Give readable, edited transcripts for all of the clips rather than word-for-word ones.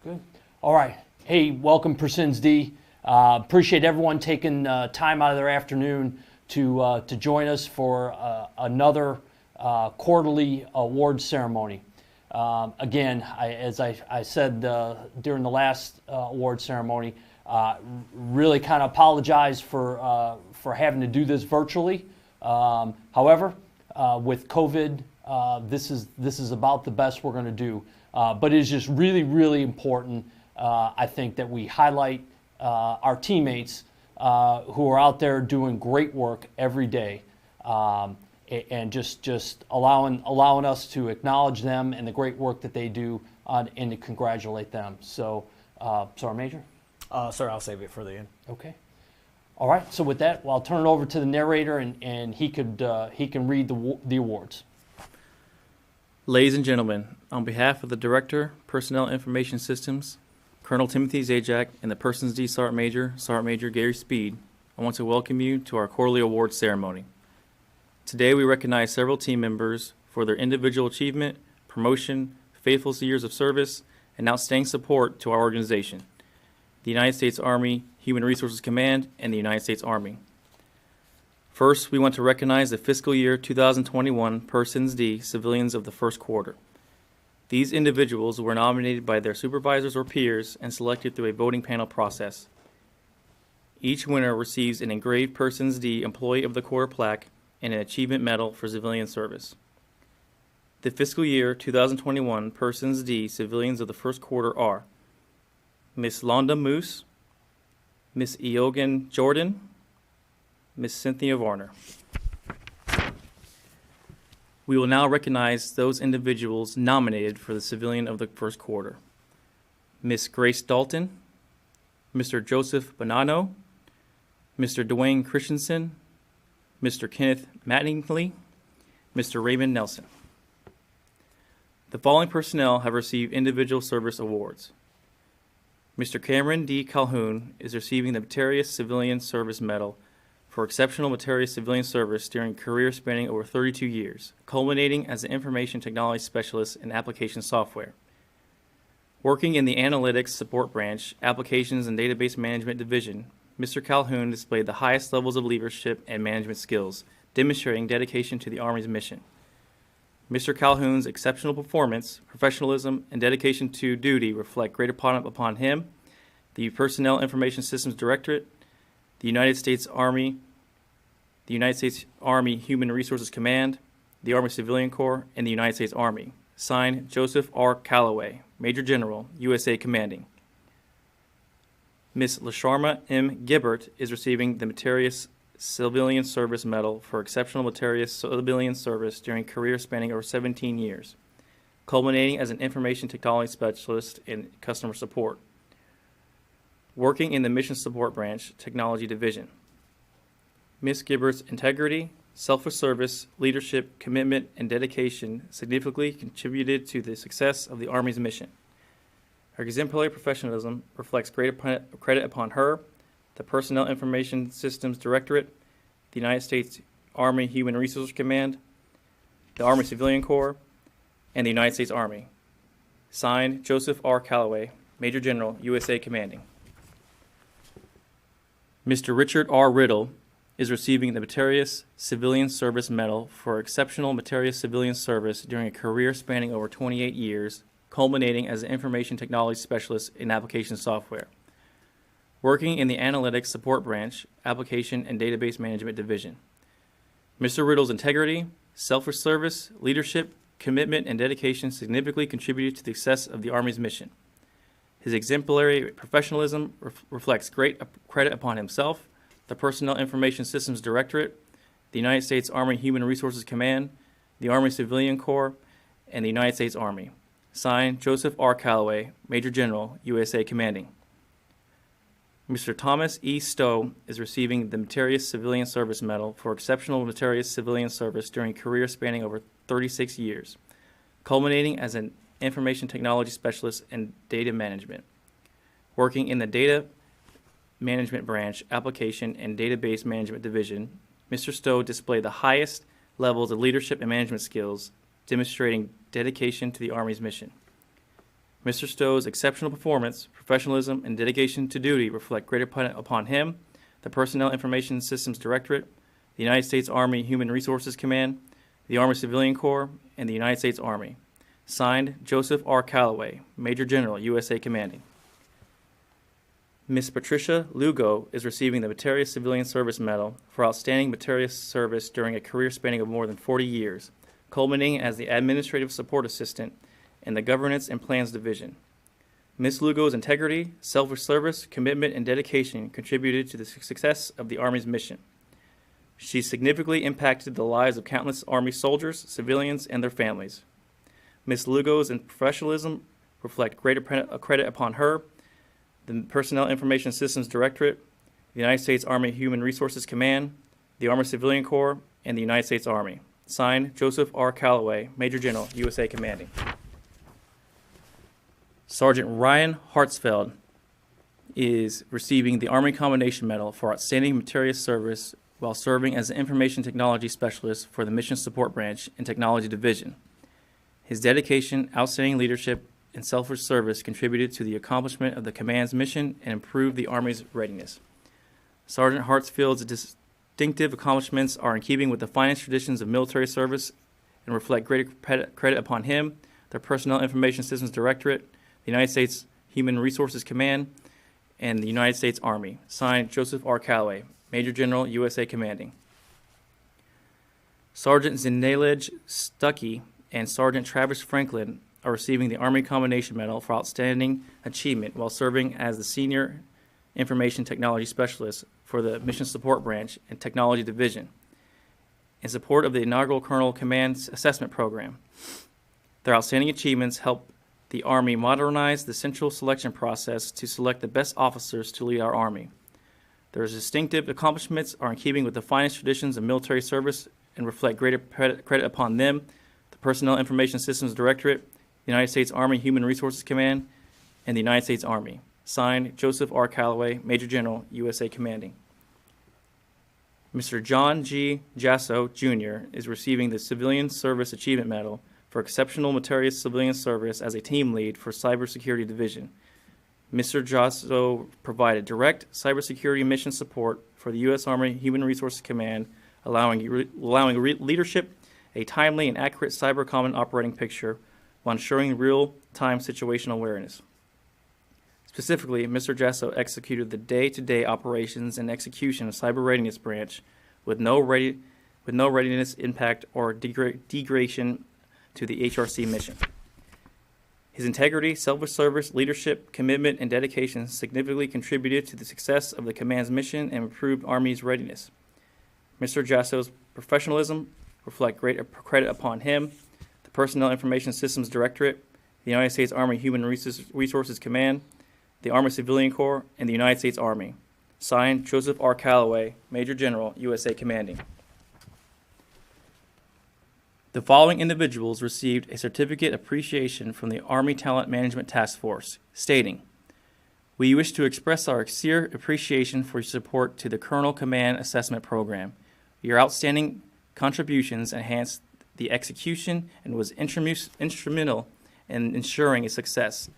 Good. All right. Hey, welcome, PERSINSD. Appreciate everyone taking time out of their afternoon to join us for another quarterly award ceremony. Again, as I said during the last award ceremony, really kind of apologize for having to do this virtually. However, with COVID, this is about the best we're going to do. But it is just really, really important, I think, that we highlight our teammates who are out there doing great work every day, and just allowing us to acknowledge them and the great work that they do, and to congratulate them. So, sorry, Major? Sir, I'll save it for the end. Okay. All right. So with that, well, I'll turn it over to the narrator, and he can read the awards. Ladies and gentlemen, on behalf of the Director, Personnel Information Systems, Colonel Timothy Zajac, and the PERSINSD Sergeant Major Gary Speed, I want to welcome you to our quarterly awards ceremony. Today we recognize several team members for their individual achievement, promotion, faithful years of service, and outstanding support to our organization, the United States Army Human Resources Command and the United States Army. First, we want to recognize the fiscal year 2021 PERSINSD civilians of the first quarter. These individuals were nominated by their supervisors or peers and selected through a voting panel process. Each winner receives an engraved PERSINSD Employee of the Quarter plaque and an Achievement Medal for civilian service. The fiscal year 2021 PERSINSD civilians of the first quarter are Miss Londa Moose, Miss Eogan Jordan, Miss Cynthia Varner. We will now recognize those individuals nominated for the civilian of the first quarter. Miss Grace Dalton, Mr. Joseph Bonanno, Mr. Dwayne Christensen, Mr. Kenneth Mattingly, Mr. Raymond Nelson. The following personnel have received individual service awards. Mr. Cameron D. Calhoun is receiving the Meritorious Civilian Service Medal for exceptional meritorious civilian service during a career spanning over 32 years, culminating as an information technology specialist in application software. Working in the Analytics Support Branch, Applications and Database Management Division, Mr. Calhoun displayed the highest levels of leadership and management skills, demonstrating dedication to the Army's mission. Mr. Calhoun's exceptional performance, professionalism, and dedication to duty reflect great upon him, the Personnel Information Systems Directorate, the United States Army Human Resources Command, the Army Civilian Corps, and the United States Army. Signed, Joseph R. Callaway, Major General, USA Commanding. Ms. LaSharma M. Gibbert is receiving the Meritorious Civilian Service Medal for exceptional meritorious civilian service during a career spanning over 17 years, culminating as an information technology specialist in customer support. Working in the Mission Support Branch, Technology Division. Ms. Gibbert's integrity, selfless service, leadership, commitment, and dedication significantly contributed to the success of the Army's mission. Her exemplary professionalism reflects great credit upon her, the Personnel Information Systems Directorate, the United States Army Human Resources Command, the Army Civilian Corps, and the United States Army. Signed, Joseph R. Callaway, Major General, USA Commanding. Mr. Richard R. Riddle is receiving the Meritorious Civilian Service Medal for exceptional meritorious civilian service during a career spanning over 28 years, culminating as an information technology specialist in application software. Working in the Analytics Support Branch, Application and Database Management Division. Mr. Riddle's integrity, selfless service, leadership, commitment, and dedication significantly contributed to the success of the Army's mission. His exemplary professionalism reflects great credit upon himself, the Personnel Information Systems Directorate, the United States Army Human Resources Command, the Army Civilian Corps, and the United States Army. Signed, Joseph R. Callaway, Major General, USA Commanding. Mr. Thomas E. Stowe is receiving the Meritorious Civilian Service Medal for exceptional meritorious civilian service during a career spanning over 36 years, culminating as an information technology specialist in data management. Working in the Data Management Branch, Application and Database Management Division, Mr. Stowe displayed the highest levels of leadership and management skills, demonstrating dedication to the Army's mission. Mr. Stowe's exceptional performance, professionalism, and dedication to duty reflect great upon him, the Personnel Information Systems Directorate, the United States Army Human Resources Command, the Army Civilian Corps, and the United States Army. Signed, Joseph R. Callaway, Major General, USA Commanding. Ms. Patricia Lugo is receiving the Meritorious Civilian Service Medal for outstanding meritorious service during a career spanning of more than 40 years, culminating as the Administrative Support Assistant in the Governance and Plans Division. Ms. Lugo's integrity, selfless service, commitment, and dedication contributed to the success of the Army's mission. She significantly impacted the lives of countless Army soldiers, civilians, and their families. Ms. Lugo's professionalism reflect greater credit upon her, the Personnel Information Systems Directorate, the United States Army Human Resources Command, the Army Civilian Corps, and the United States Army. Signed, Joseph R. Callaway, Major General, USA Commanding. Sergeant Ryan Hartsfeld is receiving the Army Combination Medal for outstanding meritorious service while serving as an Information Technology Specialist for the Mission Support Branch and Technology Division. His dedication, outstanding leadership, and selfless service contributed to the accomplishment of the command's mission and improved the Army's readiness. Sergeant Hartsfield's distinctive accomplishments are in keeping with the finest traditions of military service and reflect greater credit upon him, the Personnel Information Systems Directorate, the United States Human Resources Command, and the United States Army. Signed, Joseph R. Callaway, Major General, USA Commanding. Sergeant Zinalej Stuckey and Sergeant Travis Franklin are receiving the Army Combination Medal for outstanding achievement while serving as the Senior Information Technology Specialist for the Mission Support Branch and Technology Division in support of the inaugural Colonel Command Assessment Program. Their outstanding achievements help the Army modernize the central selection process to select the best officers to lead our Army. Their distinctive accomplishments are in keeping with the finest traditions of military service and reflect greater credit upon them, the Personnel Information Systems Directorate, the United States Army Human Resources Command, and the United States Army. Signed, Joseph R. Callaway, Major General, USA Commanding. Mr. John G. Jasso, Jr. is receiving the Civilian Service Achievement Medal for exceptional meritorious civilian service as a team lead for Cybersecurity Division. Mr. Jasso provided direct cybersecurity mission support for the U.S. Army Human Resources Command, allowing leadership a timely and accurate cyber common operating picture while ensuring real-time situational awareness. Specifically, Mr. Jasso executed the day-to-day operations and execution of Cyber Readiness Branch with no readiness impact or degradation to the HRC mission. His integrity, selfless service, leadership, commitment, and dedication significantly contributed to the success of the command's mission and improved Army's readiness. Mr. Jasso's professionalism reflect great credit upon him, the Personnel Information Systems Directorate, the United States Army Human Resources Command, the Army Civilian Corps, and the United States Army. Signed, Joseph R. Callaway, Major General, USA Commanding. The following individuals received a certificate appreciation from the Army Talent Management Task Force, stating, "We wish to express our sincere appreciation for your support to the Colonel Command Assessment Program. Your outstanding contributions enhanced the execution and was instrumental in ensuring its success.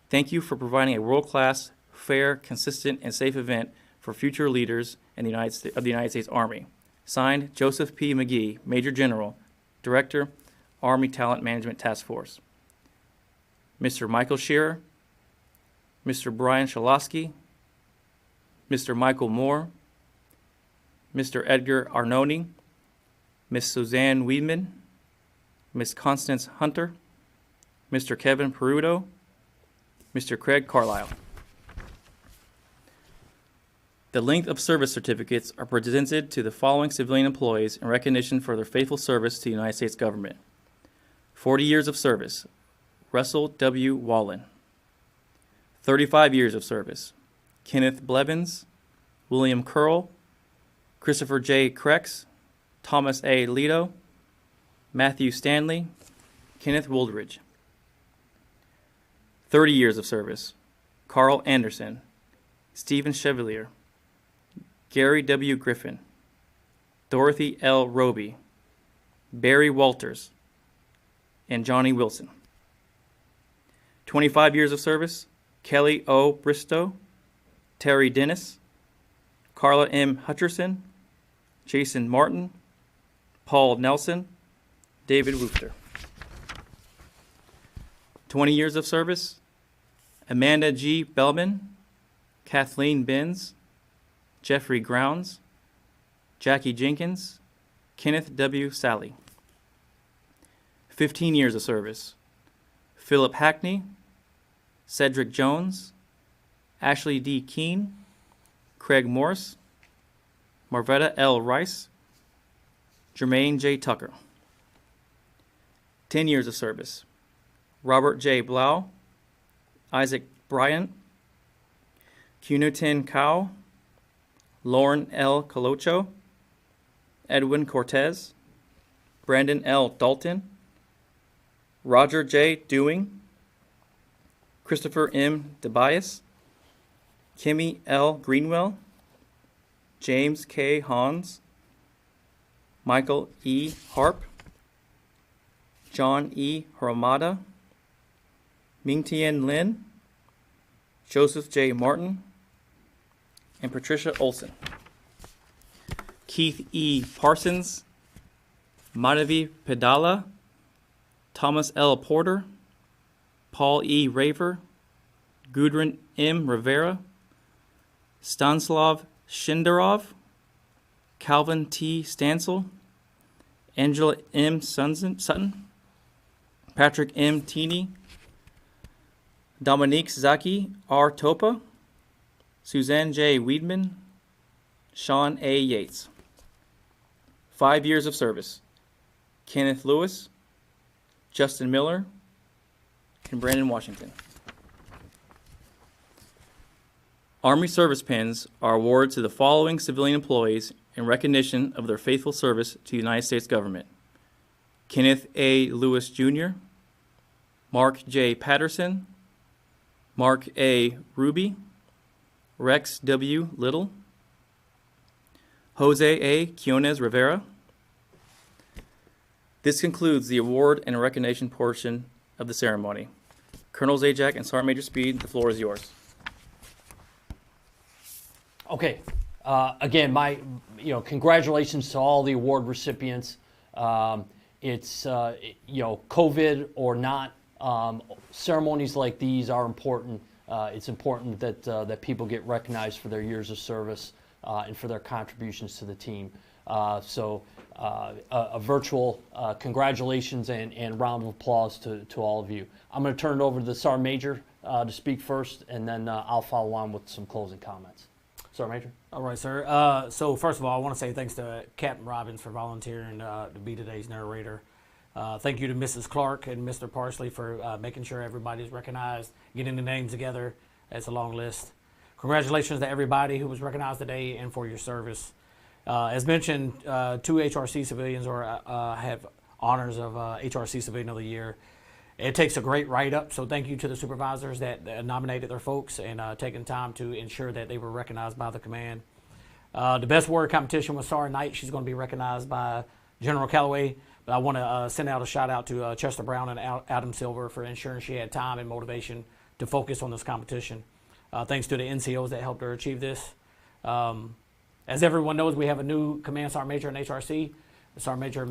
Thank you for providing a world-class, fair, consistent, and safe event for future leaders of the United States Army." Signed, Joseph P. McGee, Major General, Director, Army Talent Management Task Force. Mr. Michael Shearer, Mr. Brian Shalosky, Mr. Michael Moore, Mr. Edgar Arnone, Ms. Suzanne Weedman, Ms. Constance Hunter, Mr. Kevin Peruto, Mr. Craig Carlisle. The length of service certificates are presented to the following civilian employees in recognition for their faithful service to the United States government. 40 years of service, Russell W. Wallen. 35 years of service, Kenneth Blevins, William Curl, Christopher J. Krex, Thomas A. Leto, Matthew Stanley, Kenneth Wooldridge. 30 years of service, Carl Anderson, Stephen Chevalier, Gary W. Griffin, Dorothy L. Roby, Barry Walters, and Johnny Wilson. 25 years of service, Kelly O. Bristow, Terry Dennis, Carla M. Hutcherson, Jason Martin, Paul Nelson, David Woofter. 20 years of service, Amanda G. Bellman, Kathleen Benz, Jeffrey Grounds, Jackie Jenkins, Kenneth W. Sally. 15 years of service, Philip Hackney, Cedric Jones, Ashley D. Keene, Craig Morris, Marvetta L. Rice, Jermaine J. Tucker. 10 years of service, Robert J. Blau, Isaac Bryant, Cunutin Cow, Lauren L. Colocho, Edwin Cortez, Brandon L. Dalton, Roger J. Dewing, Christopher M. DeBias, Kimmy L. Greenwell, James K. Hans, Michael E. Harp, John E. Ramada, Mingtian Lin, Joseph J. Martin, and Patricia Olson. Keith E. Parsons, Madhavi Pedala, Thomas L. Porter, Paul E. Raver, Gudrun M. Rivera, Stanislav Shindarov, Calvin T. Stansel, Angela M. Sutton, Patrick M. Teeney, Dominique Zaki R. Topa, Suzanne J. Weedman, Sean A. Yates. 5 years of service, Kenneth Lewis, Justin Miller, and Brandon Washington. Army service pins are awarded to the following civilian employees in recognition of their faithful service to the United States government: Kenneth A. Lewis Jr., Mark J. Patterson, Mark A. Ruby, Rex W. Little, Jose A. Quiones Rivera. This concludes the award and recognition portion of the ceremony. Colonel Zajac and Sergeant Major Speed, the floor is yours. Okay. Again, congratulations to all the award recipients. It's COVID or not, ceremonies like these are important. It's important that people get recognized for their years of service and for their contributions to the team. So a virtual congratulations and round of applause to all of you. I'm going to turn it over to the Sergeant Major to speak first, and then I'll follow on with some closing comments. Sergeant Major. All right, sir. So first of all, I want to say thanks to Captain Robbins for volunteering to be today's narrator. Thank you to Mrs. Clark and Mr. Parsley for making sure everybody's recognized, getting the names together. That's a long list. Congratulations to everybody who was recognized today and for your service. As mentioned, 2 HRC civilians have honors of HRC Civilian of the Year. It takes a great write-up, so thank you to the supervisors that nominated their folks and taking time to ensure that they were recognized by the command. The best warrior competition was Sarah Knight. She's going to be recognized by General Calloway, but I want to send out a shout-out to Chester Brown and Adam Silver for ensuring she had time and motivation to focus on this competition. Thanks to the NCOs that helped her achieve this. As everyone knows, we have a new Command Sergeant Major in HRC, Sergeant Major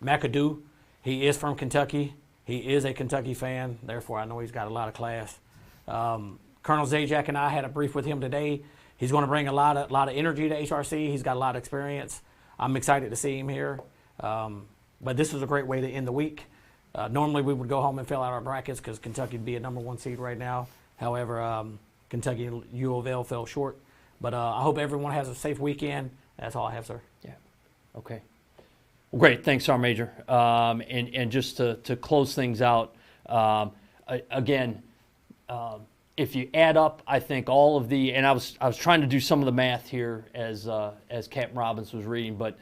McAdoo. He is from Kentucky. He is a Kentucky fan, therefore I know he's got a lot of class. Colonel Zajac and I had a brief with him today. He's going to bring a lot of energy to HRC. He's got a lot of experience. I'm excited to see him here. But this is a great way to end the week. Normally we would go home and fill out our brackets because Kentucky would be a #1 seed right now. However, Kentucky and U of L fell short. But I hope everyone has a safe weekend. That's all I have, sir. Yeah. Okay. Well, great. Thanks, Sergeant Major. And just to close things out, again, if you add up, I think all of the, and I was trying to do some of the math here as Captain Robbins was reading, but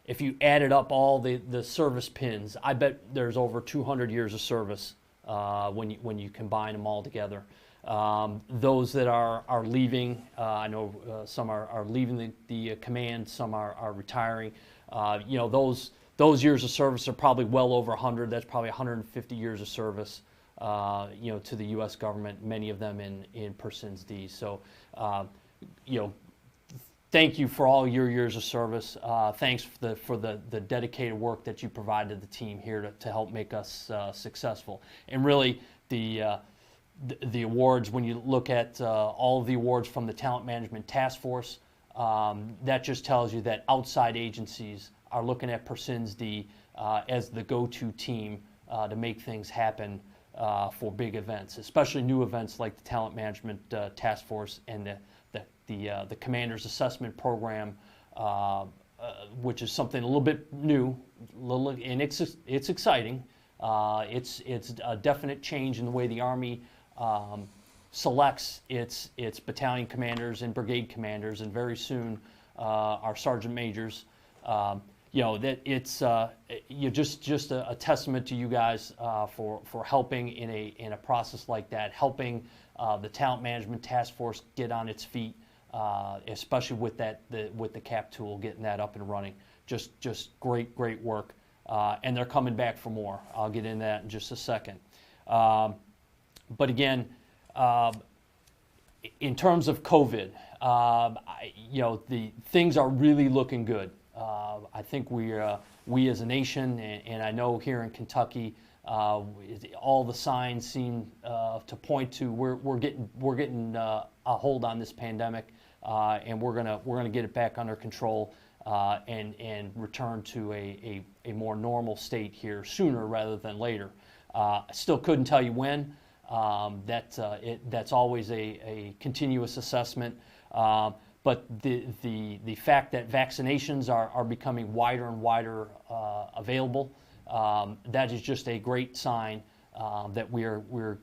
if you added up all the service pins, I bet there's over 200 years of service when you combine them all together. Those that are leaving, I know some are leaving the command, some are retiring. Those years of service are probably well over 100. That's probably 150 years of service. to the U.S. government, many of them in PERSINSD. So, thank you for all your years of service. Thanks for the dedicated work that you provided the team here to help make us successful. And really, the awards, when you look at all of the awards from the Talent Management Task Force, that just tells you that outside agencies are looking at PERSINSD as the go-to team to make things happen for big events, especially new events like the Talent Management Task Force and the Commander's Assessment Program, which is something a little bit new, and it's exciting. It's a definite change in the way the Army selects its battalion commanders and brigade commanders, and very soon our sergeant majors. That it's just a testament to you guys for helping in a process like that, helping the Talent Management Task Force get on its feet, especially with the CAP tool, getting that up and running. Just great work, and they're coming back for more. I'll get into that in just a second. But again, in terms of COVID, the things are really looking good. I think we as a nation, and I know here in Kentucky, all the signs seem to point to we're getting a hold on this pandemic, and we're gonna get it back under control and return to a more normal state here sooner rather than later. I still couldn't tell you when. That's always a continuous assessment. But the fact that vaccinations are becoming wider and wider available, that is just a great sign that we're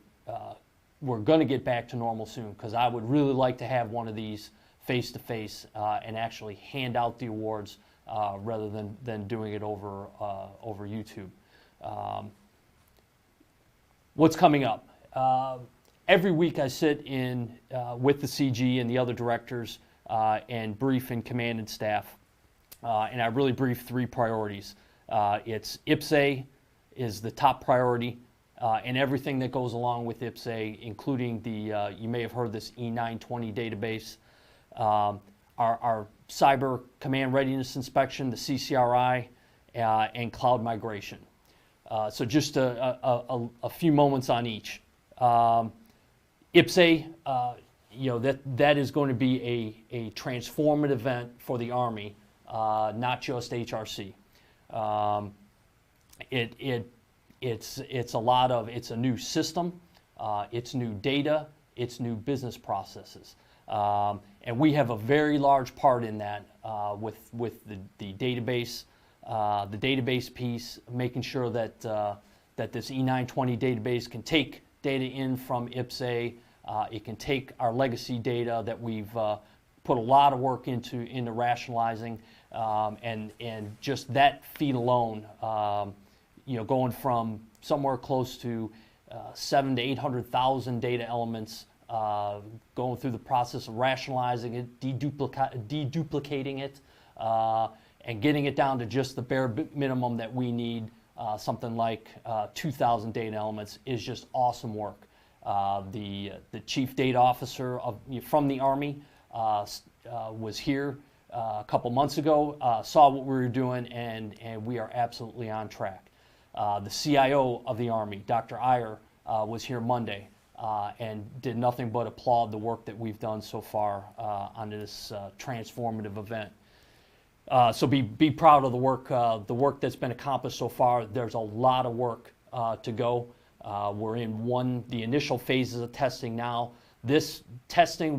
going to get back to normal soon. Because I would really like to have one of these face to face and actually hand out the awards rather than doing it over YouTube. What's coming up? Every week I sit in with the CG and the other directors and brief in command and staff. And I really brief three priorities. It's IPSA is the top priority, and everything that goes along with IPSA, including you may have heard this E920 database, our cyber command readiness inspection, the CCRI, and cloud migration. So just a few moments on each. IPSA, that is going to be a transformative event for the Army, not just HRC. It's a new system, it's new data, it's new business processes, and we have a very large part in that with the database piece, making sure that this E920 database can take data in from IPSA. It can take our legacy data that we've put a lot of work into rationalizing, and just that feed alone, going from somewhere close to 700,000 to 800,000 data elements, going through the process of rationalizing it, deduplicating it, and getting it down to just the bare minimum that we need, something like 2,000 data elements, is just awesome work. The chief data officer from the Army was here a couple months ago, saw what we were doing, and we are absolutely on track. The CIO of the Army, Dr. Iyer, was here Monday and did nothing but applaud the work that we've done so far on this transformative event. So be proud of the work that's been accomplished so far. There's a lot of work to go. We're in the initial phases of testing now. This testing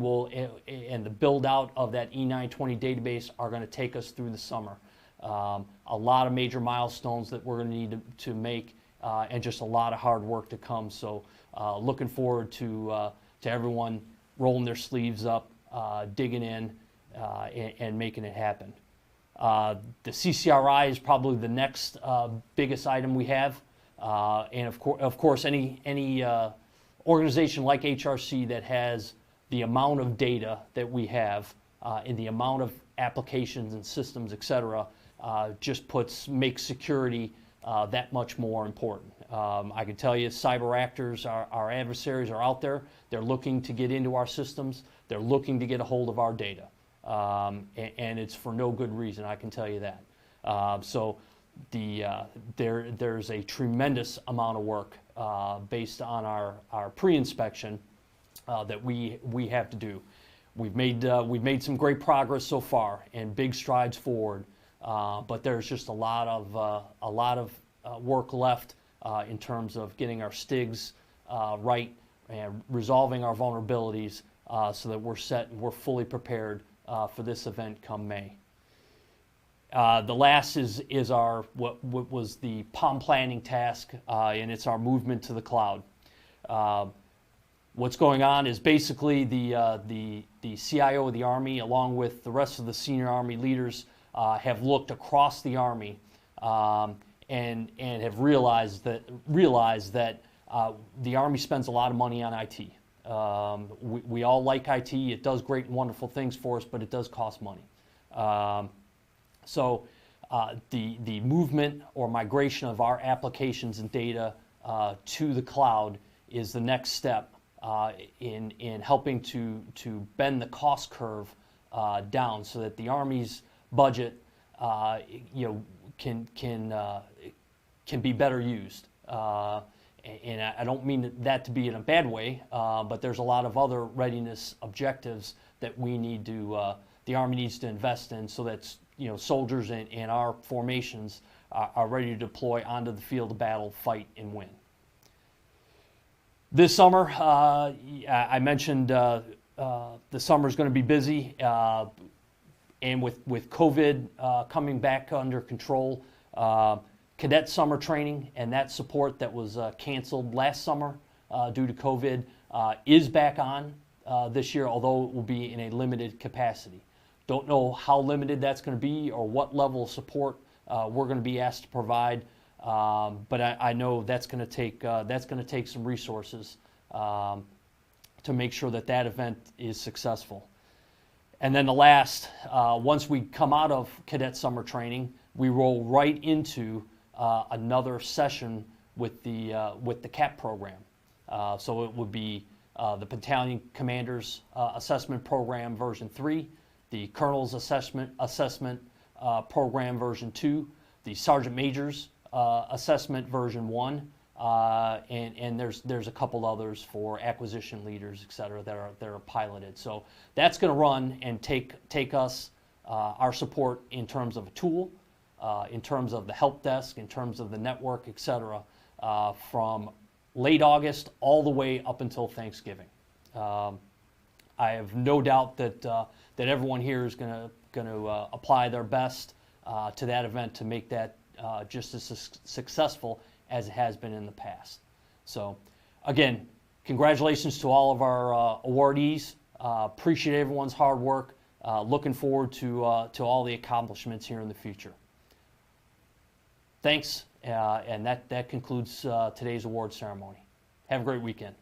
and the build out of that E920 database are going to take us through the summer. A lot of major milestones that we're going to need to make, and just a lot of hard work to come. So looking forward to everyone rolling their sleeves up, digging in, and making it happen. The CCRI is probably the next biggest item we have. And of course, any organization like HRC that has the amount of data that we have and the amount of applications and systems, et cetera, just makes security that much more important. I can tell you cyber actors, our adversaries are out there. They're looking to get into our systems. They're looking to get a hold of our data. And it's for no good reason, I can tell you that. So there's a tremendous amount of work based on our pre-inspection that we have to do. We've made some great progress so far and big strides forward, but there's just a lot of work left in terms of getting our STIGs right and resolving our vulnerabilities so that we're set and we're fully prepared for this event come May. The last is our what was the POM planning task, and it's our movement to the cloud. What's going on is basically the CIO of the Army, along with the rest of the senior Army leaders, have looked across the Army and have realized that the Army spends a lot of money on IT. We all like IT. It does great and wonderful things for us, but it does cost money. So the movement or migration of our applications and data to the cloud is the next step in helping to bend the cost curve down so that the Army's budget can be better used. And I don't mean that to be in a bad way, but there's a lot of other readiness objectives that we need to, the Army needs to invest in so that soldiers in our formations are ready to deploy onto the field of battle, fight, and win. This summer, I mentioned the summer is going to be busy, and with COVID coming back under control, cadet summer training and that support that was canceled last summer due to COVID is back on this year, although it will be in a limited capacity. Don't know how limited that's going to be or what level of support we're going to be asked to provide, but I know that's going to take some resources to make sure that event is successful. And then the last, once we come out of cadet summer training, we roll right into another session with the CAP program. So it would be the Battalion Commanders Assessment Program version 3, the Colonel's Assessment Program version 2, the Sergeant Major's Assessment version 1, and there's a couple others for acquisition leaders, et cetera, that are piloted. So that's going to run and take us our support in terms of a tool, in terms of the help desk, in terms of the network, et cetera, from late August all the way up until Thanksgiving. I have no doubt that everyone here is going to apply their best to that event to make that just as successful as it has been in the past. So, again, congratulations to all of our awardees. Appreciate everyone's hard work. Looking forward to all the accomplishments here in the future. Thanks, and that concludes today's award ceremony. Have a great weekend.